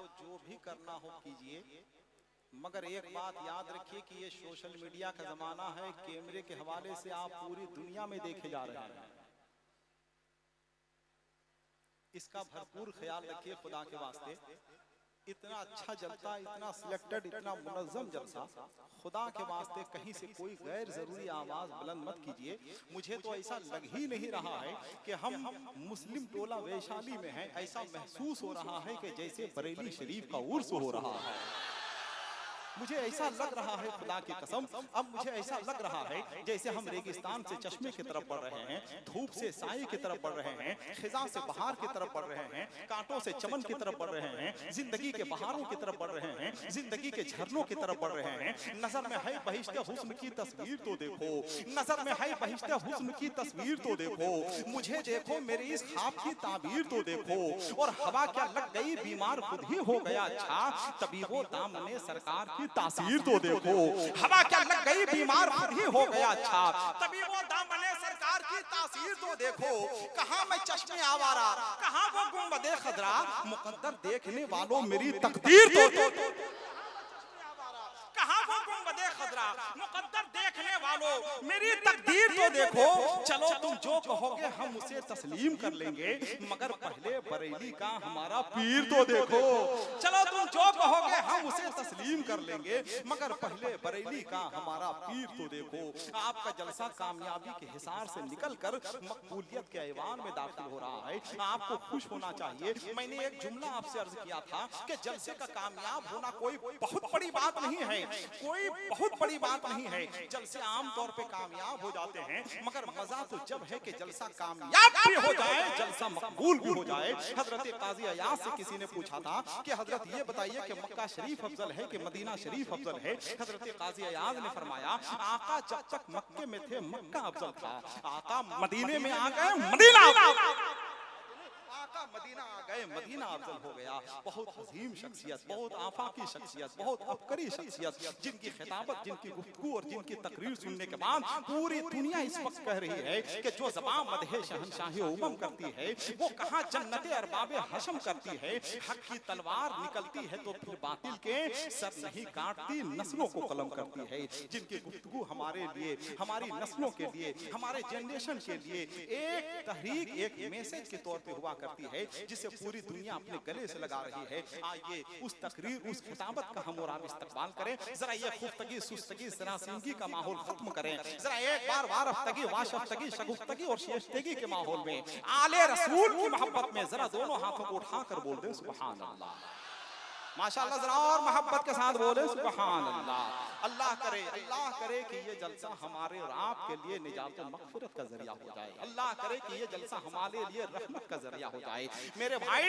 आपको जो भी करना हो कीजिए, मगर एक बात याद रखिए कि ये सोशल मीडिया का जमाना है, कैमरे के हवाले से आप पूरी दुनिया में देखे जा रहे हैं। इसका भरपूर ख्याल रखिए खुदा के वास्ते। इतना अच्छा जलसा, इतना सिलेक्टेड, इतना मुनज़्ज़म जलसा, खुदा के वास्ते कहीं से कोई गैर जरूरी आवाज बुलंद मत कीजिए। मुझे तो ऐसा लग ही नहीं रहा है कि हम मुस्लिम टोला वैशाली में हैं। ऐसा महसूस हो रहा है कि जैसे बरेली शरीफ का उर्स हो रहा है। मुझे ऐसा लग रहा है खुदा की कसम, अब मुझे ऐसा लग रहा है जैसे हम रेगिस्तान से चश्मे की तरफ बढ़ रहे हैं, धूप से साये की तरफ बढ़ रहे हैं, खिजा से बहार की तरफ बढ़ रहे हैं, कांटों से चमन की तरफ बढ़ रहे हैं, जिंदगी के बहारों की तरफ बढ़ रहे हैं, जिंदगी के झरनों की तरफ बढ़ रहे हैं। नजर में है बहिश्ते हुस्न की तस्वीर तो देखो, नजर में है बहिश्ते हुस्न की तस्वीर तो देखो, मुझे देखो मेरी इस ख्वाब की ताबीर तो देखो। और हवा क्या लग गई बीमार खुद ही हो गया अच्छा, तभी वो दामने सरकार तासीर तो देखो। हवा क्या लग गई बीमार खुद ही हो गया अच्छा, तभी वो दामने सरकार की तासीर तो देखो। कहां मैं चश्मे आवारा, कहां वो गुंबदे खदरा, मुकद्दर देखने वालों मेरी तकदीर तो कहां वो गुंबदे खदरा, मुकद्दर देखने वालों मेरी तकदीर तो देखो। चलो तुम जो कहोगे हम उसे तस्लीम कर लेंगे, मगर पहले बरेली का हमारा पीर तो देखो। चलो तुम जो कहोगे हम उसे तस्लीम कर लेंगे, मगर पहले बरेली का हमारा पीर तो देखो। आपका जलसा कामयाबी के हिसार से निकलकर मकबूलियत के ऐवान में दाखिल हो रहा है। आपको खुश होना चाहिए। मैंने एक जुमला आपसे अर्ज किया था कि जलसे का कामयाब होना कोई बहुत बड़ी बात नहीं है, कोई बहुत बड़ी बात नहीं है। जलसे आमतौर पे कामयाब हो जाते हैं, मगर मजा तो जब है कि जलसा कामयाब भी हो जाए, जलसा मकबूल भी हो जाए। हजरत काजी अयाज से किसी ने पूछा था कि हजरत ये बताइए कि मक्का शरीफ अफजल है कि मदीना शरीफ अफजल है। हजरत काजी अयाज ने फरमाया, आका जब तक मक्के में थे मक्का अफजल था, आका मदीने में आ गए मदीना मदीना आ गए मदीना अफजल हो गया। बहुत अजीम शख्सियत, बहुत आफाकी शख्सियत, बहुत अबकरी शख्सियत, जिनकी खिताबत, जिनकी गुफ्तगू और जिनकी तकरीर सुनने के बाद पूरी दुनिया इस वक्त कह रही है कि जो ज़बान मदहे शहंशाही उमम करती है वो कहाँ जन्नते अरबाबे हशम करती है। हक की तलवार निकलती है तो फिर बातिल के सर नहीं काटती, नस्लों को कलम करती है। जिनकी गुफ्तगू हमारे लिए, हमारी नस्लों के लिए, हमारे जनरेशन के लिए एक तहरीक, एक मैसेज के तौर पे हुआ करती है, जिसे पूरी दुनिया अपने गले से लगा रही है। आइए उस तकरीर, उस खिताबत का हम और आप इस्तकबाल करें। जरा ये खुफ्तगी, सुस्तगी, सरासिंगी का माहौल खत्म करें। जरा एक बार वारफ्तगी, वाशफ्तगी, शगुफ्तगी और शेष्तगी के माहौल में आले रसूल की मोहब्बत में जरा दोनों हाथों को उठाकर बोल दें सुभान अल्लाह। माशाअल्लाह, जरा और मोहब्बत के साथ बोले सुभान अल्लाह। अल्लाह करे कि ये जलसा हमारे और आपके लिए निजात और मग़फ़िरत का जरिया हो जाए। अल्लाह करे कि ये जलसा हमारे लिए रहमत का जरिया हो जाए। मेरे भाई,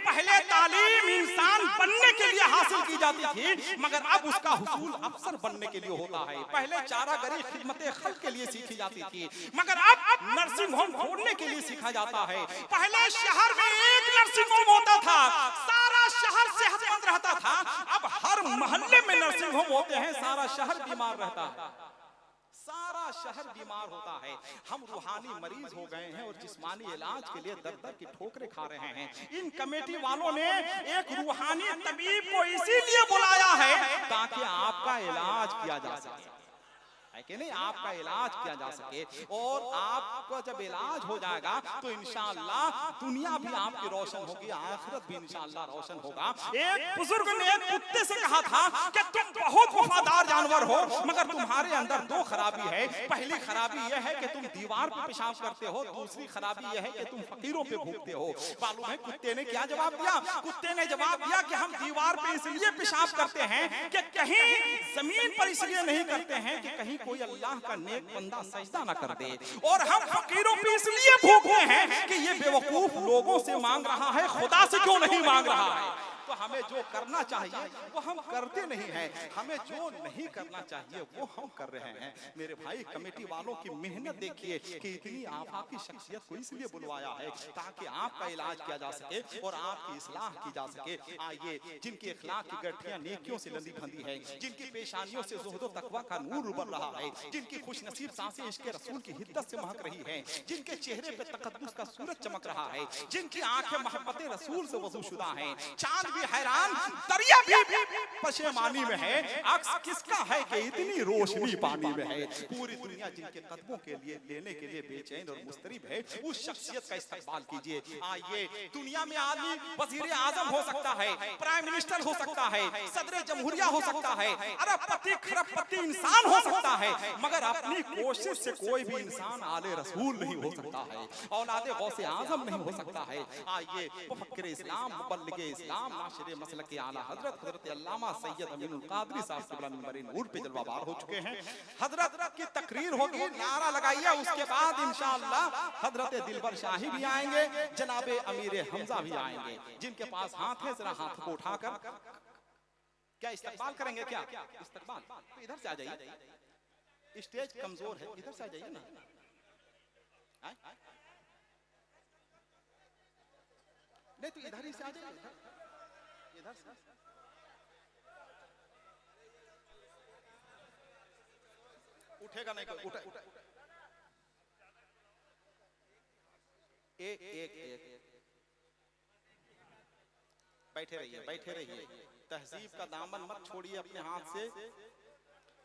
पहले तालीम इंसान बनने के लिए हासिल की जाती थी, मगर अब उसका हुसूल अफसर बनने के लिए होता है। पहले चारागरी खिदमत खल्क़ के लिए सीखी जाती थी, मगर अब नर्सिंग होम खोलने के लिए सीखा जाता है। पहले शहर में एक नर्सिंग होम होता था, सारा शहर सेहतमंद रहता था। अब हर मोहल्ले में नर्सिंग होम होते हैं, सारा शहर बीमार रहता है, सारा शहर बीमार होता है। हम रूहानी मरीज हो गए हैं और जिस्मानी इलाज के लिए दर दर की ठोकरें खा रहे हैं। इन कमेटी वालों ने एक रूहानी तबीब को इसीलिए बुलाया है ताकि आपका इलाज किया जा सके, है कि नहीं, आपका इलाज किया जा सके। और आपका जब इलाज हो जाएगा तो इंशाअल्लाह दुनिया भी आपकी रोशन होगी, आखिरत भी इंशाअल्लाह रोशन होगा। एक बुजुर्ग ने एक कुत्ते से कहा था कि तुम बहुत वफादार जानवर हो, मगर तुम्हारे अंदर दो खराबी है। पहली खराबी यह है कि तुम दीवार पर पेशाब करते हो, दूसरी खराबी यह है कि तुम फकीरों पे भूखते हो। मालूम है कुत्ते ने क्या जवाब दिया? कुत्ते ने जवाब दिया कि हम दीवार पे इसलिए पेशाब करते हैं कि कहीं जमीन पर इसलिए नहीं करते हैं कि कहीं कोई अल्लाह का नेक बंदा सजदा ना कर दे, और हम फकीरों पे इसलिए भूखते हैं कि ये बेवकूफ लोगों से मांग रहा है, खुदा से क्यों नहीं मांग रहा है। तो हमें जो करना चाहिए वो हम करते नहीं हैं, हमें जो नहीं करना चाहिए वो हम कर रहे हैं। मेरे भाई, कमेटी वालों की मेहनत देखिए कि इतनी आफाकी शख्सियत को इसलिए बुलवाया है ताकि आपका इलाज किया जा सके और आपकी इस्लाह की जा सके। आइए, जिनके इखलाक की गठरियां नेकियों से लंदी फंदी है, जिनकी पेशानियों से ज़ुहद व तक़वा का नूर उबर रहा है, जिनकी खुशनसीब सांसें इश्क़ रसूल की हिद्दत से महक रही हैं, जिनके चेहरे पे तक़द्दुस का सूरज चमक रहा है, जिनकी आंखें मोहब्बत रसूल से वज़ूशुदा हैं, चांद भी हैरान, दरिया भी पशेमानी में है, अक्स किसका है कि इतनी रोशनी पानी में है। पूरी दुनिया जिनके कदमों के लिए लेने के लिए बेचैन और मुस्तरिब है, उस शख्सियत का इस्तकबाल कीजिए। आइए, दुनिया में आदमी वजीर आजम हो सकता है, प्राइम मिनिस्टर हो सकता है, सदर जमहूरिया हो सकता है, अरबपति खरबपति इंसान हो सकता है, मगर अपनी कोशिश से कोई भी इंसान आले रसूल नहीं हो सकता है, औलादे गौसे आजम नहीं हो सकता है। आइए, मुफक्किर इस्लाम, मुबल्लिग इस्लाम, नाशिर मसलक आला हजरत हजरत अल्लामा सैयद अमीनुल कादरी साहब क़िबला मिंबर नूर पे जलवाबार हो चुके हैं। हजरत की तकरीर होगी, नारा लगाइए, उसके बाद इंशाअल्लाह हजरत दिलबर शाही भी आएंगे, जनाबे अमीर हमजा भी आएंगे। जिनके पास हाथ है जरा हाथ को उठाकर क्या इस्तकबाल करेंगे? क्या इस्तकबाल? तो इधर से आ जाइए, स्टेज कमजोर है, इधर से आ जाइए ना। नहीं तो इधर ही से आ जाइए, इधर से। उठेगा नहीं कोई, उठा एक एक एक बैठे रहिए, बैठे रहिए। तहजीब का दामन मत छोड़िए अपने हाथ से।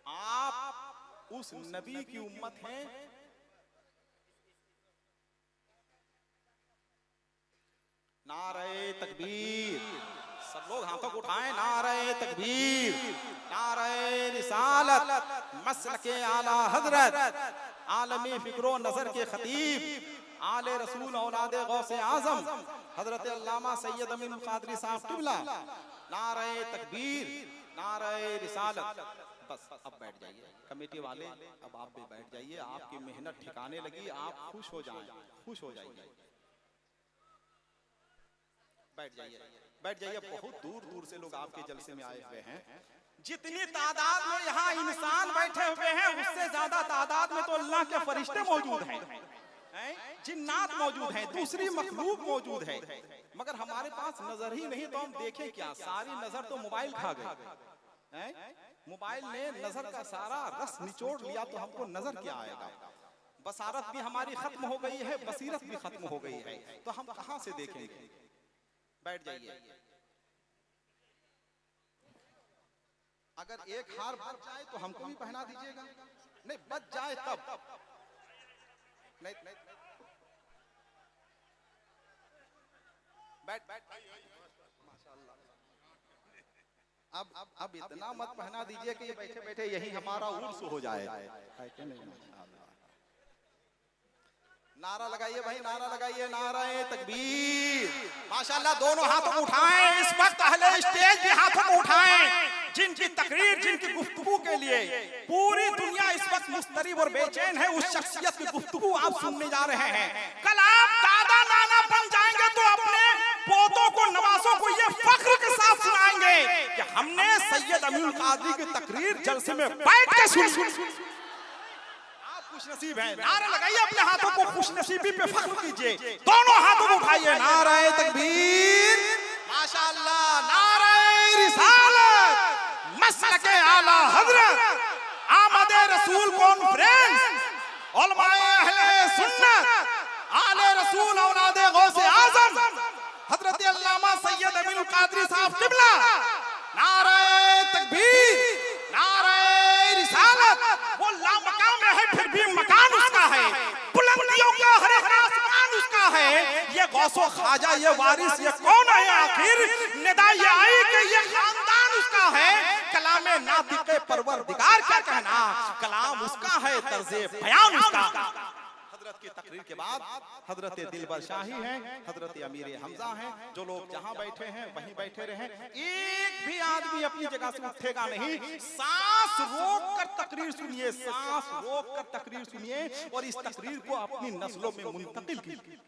आप उस नबी की उम्मत हैं, नारे तकबीर, सब लोग हाथों को उठाएं, नारे तकबीर, नारे रिसालत, मसलके आला हजरत, आलमी फिक्रो नजर के खतीब, आले रसूल औलादे गौसे आजम हजरत अल्लामा सैयद अमीनुल कादरी साहब क़िबला, नारे तकबीर, नारे रिसालत। बस अब बैठ जाइए कमेटी वाले, अब आप भी बैठ जाइए, आपकी मेहनत ठिकाने लगी, आप खुश हो जाएं, खुश हो जाइए, बैठ जाइए, बैठ जाइए। बहुत दूर दूर से लोग आपके जलसे में आए हुए हैं। जितनी तादाद में यहाँ इंसान बैठे हुए हैं, उससे ज्यादा तादाद में तो अल्लाह के फरिश्ते मौजूद हैं, जिन्नात मौजूद हैं, दूसरी मखलूक मौजूद है, मगर हमारे पास नजर ही नहीं, तो हम देखें क्या? सारी नजर तो मोबाइल खा गई, मोबाइल ने नजर का सारा रस निचोड़ लिया, तो हमको नजर क्या आएगा? बसारत भी हमारी खत्म हो गई है, बसीरत भी खत्म हो गई है, तो हम कहां से देखेंगे? बैठ जाइए। अगर एक हार बच जाए तो हमको भी पहना दीजिएगा। नहीं बच जाए तब नहीं, बैठ बैठ माशाअल्लाह। अब इतना मत पहना दीजिए कि ये बैठे बैठे यही हमारा उर्स हो जाए। नारा लगाइए भाई, नारा लगाइए, नाराए तकबीर, माशाअल्लाह। दोनों हाथों को उठाएं इस वक्त, अहले स्टेज भी हाथों को उठाएं। जिनकी तकरीर, जिनकी गुफ्तगू के लिए पूरी दुनिया इस वक्त मुस्तरिब और बेचैन है, उस शख्सियत की गुफ्तगू आप सुनने जा रहे हैं। कल आप दादा नाना बन जाएंगे तो अपने पोतों को, नवासों को ये फख्र के साथ सुनाएंगे कि हमने सैयद अमीनुल कादरी की तकरीर जलसे में बैठ के सुनी। खुश नसीब है। नारा लगाइए अपने हाथों को, खुश नसीबी पे फख्र कीजिए। दोनों हाथों को उठाइए, नाराए तकबीर, माशाअल्लाह, नाराए रिसालत, मसलके आला हजरत, आमदे रसूल कॉन्फ्रेंस, उलमाए अहले सुन्नत, आले रसूल औलादे गौसे आजम हजरत अल्लामा सैयद अमीनुल कादरी साहब क़िबला, नाराए तकबीर, नाराए रिसालत। वो लामकान में है फिर भी मकान उसका है, बुलंदियों का हर एक आसमान उसका है। ये गौसो ख्वाजा, ये वारिस, ये कौन है आखिर? निदा ये आई कि ये खानदान उसका है। कलामे नातिक़े परवरदिगार क्या कहना, कलाम उसका है, तर्ज़े बयान उसका। हजरत की तकरीर के बाद हजरत दिलबर शाही हैं, हजरत अमीर हमजा हैं, जो लोग जहां बैठे हैं वहीं बैठे रहें। एक भी आदमी अपनी जगह से उठेगा नहीं। सांस रोक कर तकरीर सुनिए, सांस रोक कर तकरीर सुनिए और इस तकरीर को अपनी नस्लों में मुंतकिल कीजिए।